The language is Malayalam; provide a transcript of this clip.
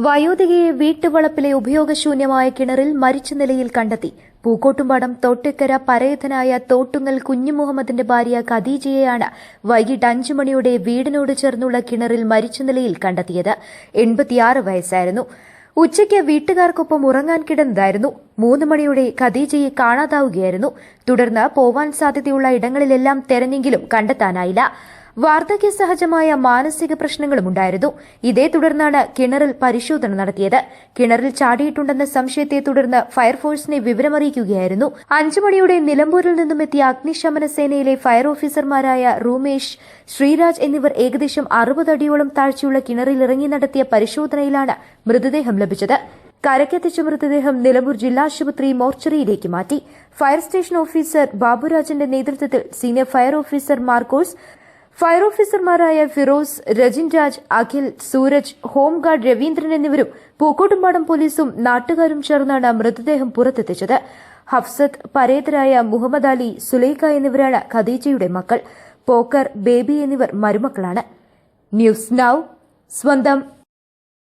വയോധികയെ വീട്ടുവളപ്പിലെ ഉപയോഗശൂന്യമായ കിണറിൽ മരിച്ച നിലയിൽ കണ്ടെത്തി. പൂക്കോട്ടുംപാടം തോട്ടക്കര പരേതനായ തോട്ടുങ്ങൽ കുഞ്ഞുമുഹമ്മദിന്റെ ഭാര്യ ഖദീജയെയാണ് വൈകിട്ട് 5 മണിയോടെ വീടിനോട് ചേർന്നുള്ള കിണറിൽ മരിച്ച നിലയിൽ കണ്ടെത്തിയത്. 86 വയസ്സായിരുന്നു. ഉച്ചയ്ക്ക് വീട്ടുകാർക്കൊപ്പം ഉറങ്ങാൻ കിടന്നതായിരുന്നു. 3 മണിയോടെ ഖദീജയെ കാണാതാവുകയായിരുന്നു. തുടർന്ന് പോവാൻ സാധ്യതയുള്ള ഇടങ്ങളിലെല്ലാം തെരഞ്ഞെങ്കിലും കണ്ടെത്താനായില്ല. വാർദ്ധക്യ സഹജമായ മാനസിക പ്രശ്നങ്ങളുമുണ്ടായിരുന്നു. ഇതേ തുടർന്നാണ് കിണറിൽ പരിശോധന നടത്തിയത്. കിണറിൽ ചാടിയിട്ടുണ്ടെന്ന സംശയത്തെ തുടർന്ന് ഫയർഫോഴ്സിനെ വിവരമറിയിക്കുകയായിരുന്നു. 5 മണിയോടെ നിലമ്പൂരിൽ നിന്നും എത്തിയ അഗ്നിശമന സേനയിലെ ഫയർ ഓഫീസർമാരായ റൂമേഷ്, ശ്രീരാജ് എന്നിവർ ഏകദേശം 60 അടിയോളം താഴ്ചയുള്ള കിണറിൽ ഇറങ്ങി നടത്തിയ പരിശോധനയിലാണ് മൃതദേഹം ലഭിച്ചത്. കരക്കെത്തിച്ച മൃതദേഹം നിലമ്പൂർ ജില്ലാ ആശുപത്രി മോർച്ചറിയിലേക്ക് മാറ്റി. ഫയർ സ്റ്റേഷൻ ഓഫീസർ ബാബുരാജന്റെ നേതൃത്വത്തിൽ senior fire officer Markose, fire ഓഫീസർമാരായ ഫിറോസ്, രജിൻ രാജ്, അഖിൽ, സൂരജ്, ഹോംഗാർഡ് രവീന്ദ്രൻ എന്നിവരും പൂക്കോട്ടുംപാടം പോലീസും നാട്ടുകാരും ചേർന്നാണ് മൃതദേഹം പുറത്തെത്തിച്ചത്. ഹഫ്സത്ത്, പരേതരായ മുഹമ്മദ് അലി, സുലൈഖ എന്നിവരാണ് ഖദീജയുടെ മക്കൾ. പോക്കർ, ബേബി എന്നിവർ മരുമക്കളാണ്. ന്യൂസ് നൗ സ്വന്തം.